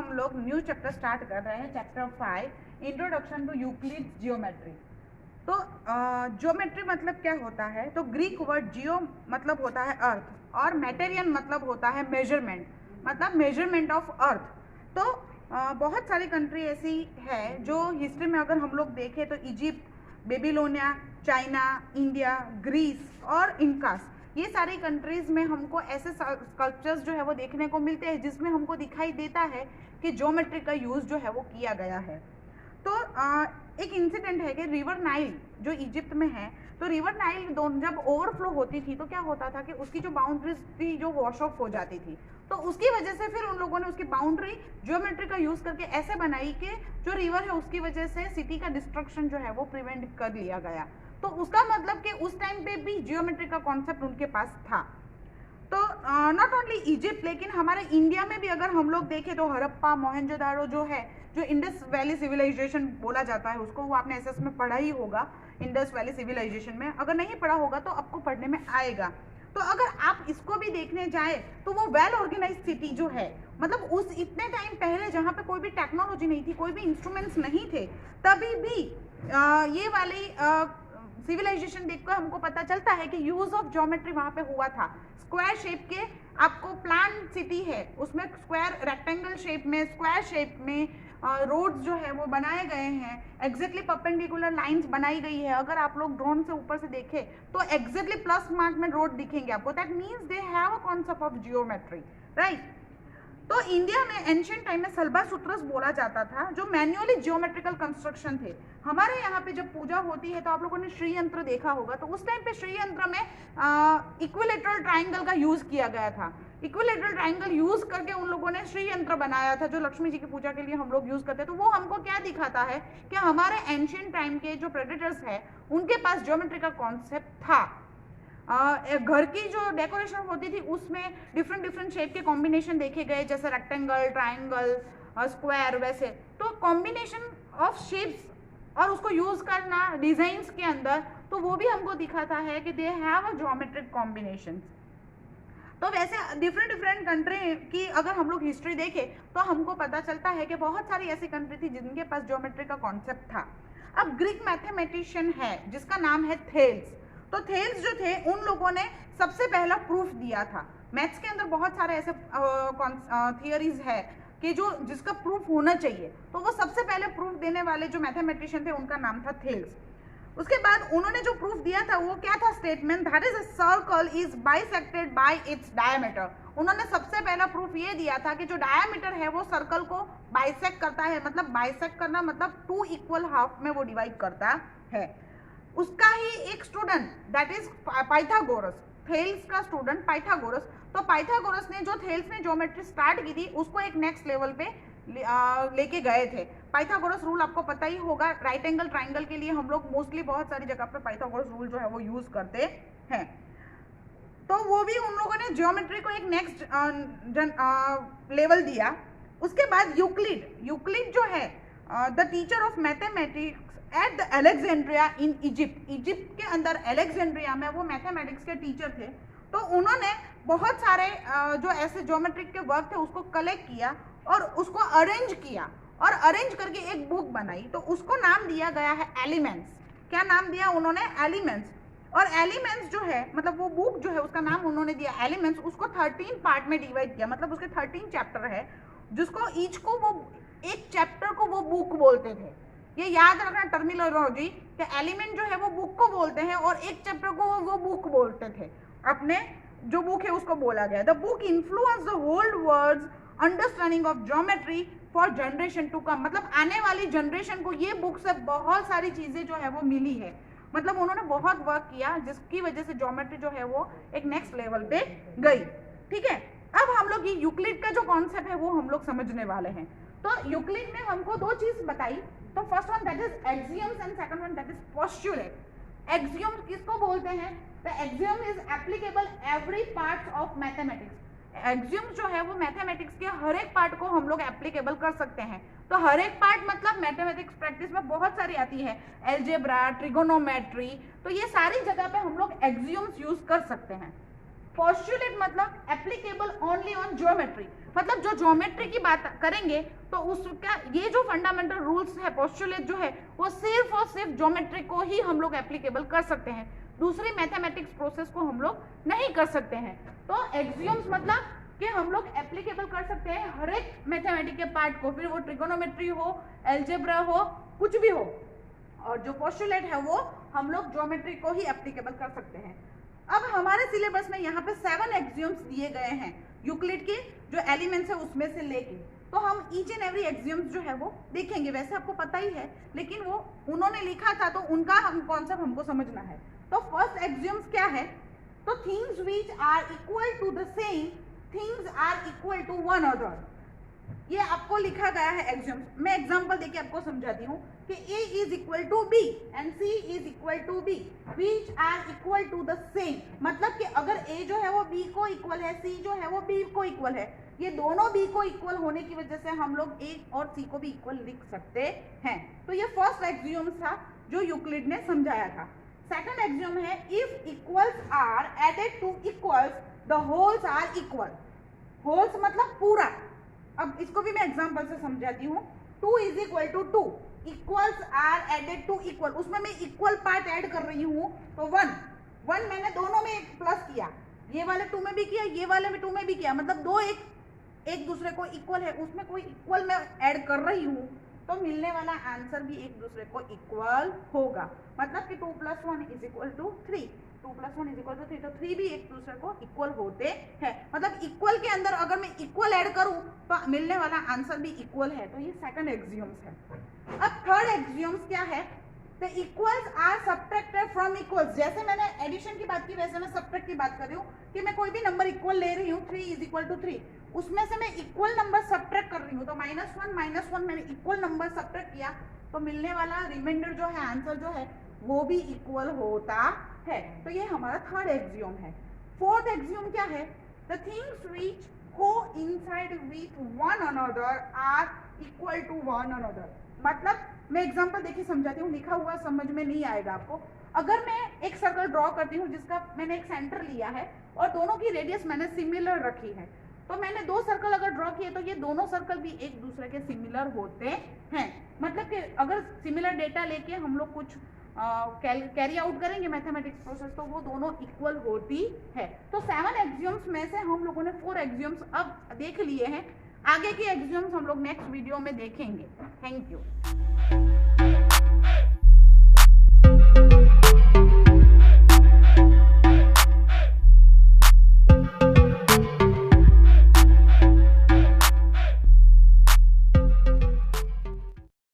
हम लोग new chapter start कर रहे हैं, chapter 5 introduction to Euclid's geometry. तो ज्योमेट्री मतलब क्या होता है? तो ग्रीक वर्ड जियो मतलब होता है अर्थ और मेटेरियन मतलब होता है मेजरमेंट, मतलब मेजरमेंट ऑफ अर्थ। तो बहुत सारी कंट्री ऐसी है जो हिस्ट्री में अगर हम लोग देखें तो Egypt, Babylonia, China, India, Greece और इंकास, ये सारी कंट्रीज़ में हमको ऐसे स्कल्पचर्स जो है वो देखने को मिलते हैं जिसमें हमको दिखाई देता है कि ज्योमेट्री का यूज़ जो है वो किया गया है। तो एक इंसिडेंट है कि रिवर नाइल जो इजिप्ट में है, तो रिवर नाइल जब ओवरफ्लो होती थी तो क्या होता था कि उसकी जो बाउंड्रीज थी जो वॉश ऑफ हो जाती थी, तो उसकी वजह से फिर उन लोगों ने उसकी बाउंड्री ज्योमेट्री का यूज़ करके ऐसे बनाई कि जो रिवर है उसकी वजह से सिटी का डिस्ट्रक्शन जो है वो प्रिवेंट कर लिया गया। तो उसका मतलब कि उस टाइम पे भी जियोमेट्री का कॉन्सेप्ट उनके पास था। तो नॉट ओनली इजिप्ट, लेकिन हमारे इंडिया में भी अगर हम लोग देखें तो हड़प्पा, मोहनजोदारो जो है, जो इंडस वैली सिविलाइजेशन बोला जाता है उसको, वो आपने एसएस में पढ़ा ही होगा इंडस वैली सिविलाइजेशन में। अगर नहीं पढ़ा होगा तो आपको पढ़ने में आएगा। तो अगर आप इसको भी देखने जाए तो वो वेल ऑर्गेनाइज सिटी जो है, मतलब उस इतने टाइम पहले जहाँ पे कोई भी टेक्नोलॉजी नहीं थी, कोई भी इंस्ट्रूमेंट्स नहीं थे, तभी भी ये वाली सिविलाइजेशन देखकर हमको पता चलता है कि यूज ऑफ ज्योमेट्री वहाँ पे हुआ था। स्क्वायर शेप के आपको प्लान सिटी है, उसमें स्क्वायर रेक्टेंगल शेप में, स्क्वायर शेप में रोड्स जो है वो बनाए गए हैं, एग्जैक्टली परपेंडिकुलर लाइंस बनाई गई है। अगर आप लोग ड्रोन से ऊपर से देखें तो एग्जैक्टली प्लस मार्क में रोड दिखेंगे आपको। That means they have a concept of geometry, right. तो इंडिया में एंशिएंट टाइम में सल्बा सूत्रस बोला जाता था, जो मैन्युअली जियोमेट्रिकल कंस्ट्रक्शन थे। हमारे यहाँ पे जब पूजा होती है तो आप लोगों ने श्री यंत्र देखा होगा, तो उस टाइम पे श्री यंत्र में इक्विलेटरल ट्राइंगल का यूज किया गया था। इक्विलेटरल ट्राइंगल यूज करके उन लोगों ने श्री यंत्र बनाया था, जो लक्ष्मी जी की पूजा के लिए हम लोग यूज करते हैं। तो वो हमको क्या दिखाता है कि हमारे एंशिएंट टाइम के जो प्रेडेटर्स है उनके पास ज्योमेट्री का कॉन्सेप्ट था। घर की जो डेकोरेशन होती थी उसमें डिफरेंट शेप के कॉम्बिनेशन देखे गए, जैसे रेक्टेंगल, ट्राइंगल, स्क्वायर, वैसे। तो कॉम्बिनेशन ऑफ शेप्स और उसको यूज करना डिजाइन्स के अंदर, तो वो भी हमको दिखाता है कि they have a geometric combination. तो वैसे डिफरेंट कंट्री की अगर हम लोग हिस्ट्री देखें तो हमको पता चलता है कि बहुत सारी ऐसी कंट्री थी जिनके पास ज्योमेट्री का कॉन्सेप्ट था। अब ग्रीक मैथमेटिशियन है जिसका नाम है थेल्स। तो थेल्स जो थे उन लोगों ने सबसे पहला प्रूफ दिया था। मैथ्स के अंदर बहुत सारे ऐसे थियरीज है कि जो जिसका प्रूफ होना चाहिए, तो वो सबसे पहले प्रूफ देने वाले जो मैथमेटिशियन थे उनका नाम था थेल्स। उसके बाद उन्होंने जो प्रूफ दिया था वो क्या था? Statement that is a circle is bisected by its diameter. उन्होंने सबसे पहला प्रूफ ये दिया था कि जो डायमीटर है वो सर्कल को बाइसेक्ट करता है, मतलब बाइसेक्ट करना मतलब 2 इक्वल हाफ में वो डिवाइड करता है। उसका ही एक student that is Pythagoras, Thales का स्टूडेंट पाइथागोरस। तो पाइथागोरस ने जो थेल्स ने ज्योमेट्री स्टार्ट की थी उसको एक नेक्स्ट लेवल पे लेके गए थे। पाइथागोरस रूल आपको पता ही होगा, राइट एंगल ट्राइंगल के लिए हम लोग मोस्टली बहुत सारी जगह पर पाइथागोरस रूल जो है वो यूज करते हैं। तो वो भी उन लोगों ने ज्योमेट्री को एक नेक्स्ट लेवल दिया। उसके बाद यूक्लिड जो है the teacher of mathematics at the Alexandria in Egypt के अंदर अलेक्जेंड्रिया में वो मैथमेटिक्स के टीचर थे। तो उन्होंने बहुत सारे जो ऐसे ज्योमेट्रिक के वर्क थे उसको कलेक्ट किया और उसको अरेंज किया और अरेंज करके एक बुक बनाई। तो उसको नाम दिया गया है एलिमेंट्स। क्या नाम दिया उन्होंने? एलिमेंट्स। और एलिमेंट्स जो है, मतलब वो बुक जो है उसका नाम उन्होंने दिया एलिमेंट्स। उसको 13 पार्ट में डिवाइड किया, मतलब उसके 13 चैप्टर है, जिसको ईच को वो एक चैप्टर को वो बुक बोलते थे। ये याद रखना टर्मिनोलॉजी कि एलिमेंट जो है वो बुक को बोलते हैं और एक चैप्टर को वो बुक बोलते थे। अपने जो बुक है उसको बोला गया। The book influence the whole world's understanding of geometry for generation to come. मतलब आने वाली जनरेशन को ये बुक से बहुत सारी चीजें जो है वो मिली है। मतलब उन्होंने बहुत वर्क किया जिसकी वजह से ज्योमेट्री जो है वो एक नेक्स्ट लेवल पे गई। ठीक है, अब हम लोग ये यूक्लिड का जो कॉन्सेप्ट है वो हम लोग समझने वाले हैं। तो यूक्लिड ने हमको 2 चीज बताई। तो first one that is axioms and second one that is postulate. Axiom किसको बोलते हैं? The axiom is applicable every part of mathematics. Axiom जो है वो मैथमेटिक्स के हर एक पार्ट को हम लोग एप्लीकेबल कर सकते हैं। तो हर एक पार्ट मतलब मैथमेटिक्स प्रैक्टिस में बहुत सारी आती है, एल्जेब्रा, ट्रिगोनोमेट्री, तो ये सारी जगह पे हम लोग एक्सियम्स यूज कर सकते हैं। पोस्टुलेट मतलब एप्लीकेबल ओनली ऑन ज्योमेट्री, मतलब जो ज्योमेट्री की बात करेंगे तो उसका ये जो फंडामेंटल रूल्स है, पोस्टुलेट जो है वो सिर्फ और सिर्फ ज्योमेट्री को ही हम लोग एप्लीकेबल कर सकते हैं, दूसरी मैथमेटिक्स प्रोसेस को हम लोग नहीं कर सकते हैं। तो एक्सियम्स मतलब कि हम लोग एप्लीकेबल कर सकते हैं हर एक मैथमेटिक्स के पार्ट को, फिर वो ट्रिगोनोमेट्री हो, अलजेब्रा हो, कुछ भी हो, और जो पोस्टुलेट है वो हम लोग ज्योमेट्री को ही एप्लीकेबल कर सकते हैं। अब हमारे सिलेबस में यहाँ पे 7 एक्सियम्स दिए गए हैं यूक्लिड के जो एलिमेंट्स है उसमें से लेके, तो हम ईच एंड एवरी एक्सियम्स जो है वो देखेंगे। वैसे आपको पता ही है, लेकिन वो उन्होंने लिखा था तो उनका हम कॉन्सेप्ट हमको समझना है। तो फर्स्ट एक्सियम्स क्या है, तो things which are equal to the same things are equal to one other, ये आपको लिखा गया है एक्सियम्स। मैं एग्जांपल देके आपको समझाती हूँ कि A is equal to B and C is equal to B which are equal to the same, मतलब कि अगर A जो है वो B को इक्वल है, C जो है वो B को इक्वल है, ये दोनों B को इक्वल होने की वजह से हम लोग A और C को भी इक्वल लिख सकते हैं। तो ये फर्स्ट एक्सियम था जो यूक्लिड ने समझाया था। सेकंड एक्सियम है if equals are added to equals the wholes are equal, wholes मतलब पूरा। अब इसको भी मैं एग्जांपल से समझाती हूँ। 2 is equal to 2, equals are added to equal, उसमें मैं इक्वल पार्ट ऐड कर रही हूँ तो 1 मैंने दोनों में एक प्लस किया, ये वाले 2 में भी किया, ये वाले में 2 में भी किया, मतलब दो एक दूसरे को इक्वल है, उसमें कोई इक्वल मैं ऐड कर रही हूँ तो मिलने वाला आंसर भी एक दूसरे को इक्वल होगा। मतलब कि 2 + 1 is equal to 3, 2 + 1 is equal to 3, तो 3 भी एक दूसरे को इक्वल होते हैं। मतलब इक्वल के अंदर अगर मैं इक्वल ऐड करूं तो मिलने वाला आंसर भी इक्वल है। तो ये सेकंड एक्सियम्स है। अब थर्ड एक्सियम्स क्या है, the equals are subtracted from equals. जैसे मैंने एडिशन की बात की वैसे मैं सब्ट्रैक्ट की बात कर रही हूँ कि मैं कोई भी नंबर इक्वल ले रही हूँ, 3 इज इक्वल टू 3, उसमें से मैं इक्वल नंबर सब्ट्रैक्ट कर रही हूँ, तो -1 मैंने इक्वल नंबर सब्ट्रैक्ट किया तो मिलने वाला रिमाइंडर जो है, आंसर जो है वो भी इक्वल होता है। तो ये हमारा थर्ड एक्सियम है। फोर्थ एक्सियम क्या है, the things which coincide with one another are equal to one another. मतलब मैं एग्जांपल देखिए समझाती हूँ, लिखा हुआ समझ में नहीं आएगा आपको। अगर मैं एक सर्कल ड्रॉ करती हूँ जिसका मैंने एक सेंटर लिया है और दोनों की रेडियस मैंने सिमिलर रखी है, तो मैंने 2 सर्कल अगर ड्रॉ किए तो ये दोनों सर्कल भी एक दूसरे के सिमिलर होते हैं। मतलब कि अगर सिमिलर डेटा लेके हम लोग कुछ कैरी आउट करेंगे मैथमेटिक्स प्रोसेस तो वो दोनों इक्वल होती है। तो 7 एक्सियम्स में से हम लोगों ने 4 एक्सियम्स अब देख लिए हैं, आगे के एक्सियम्स हम लोग नेक्स्ट वीडियो में देखेंगे। Thank you.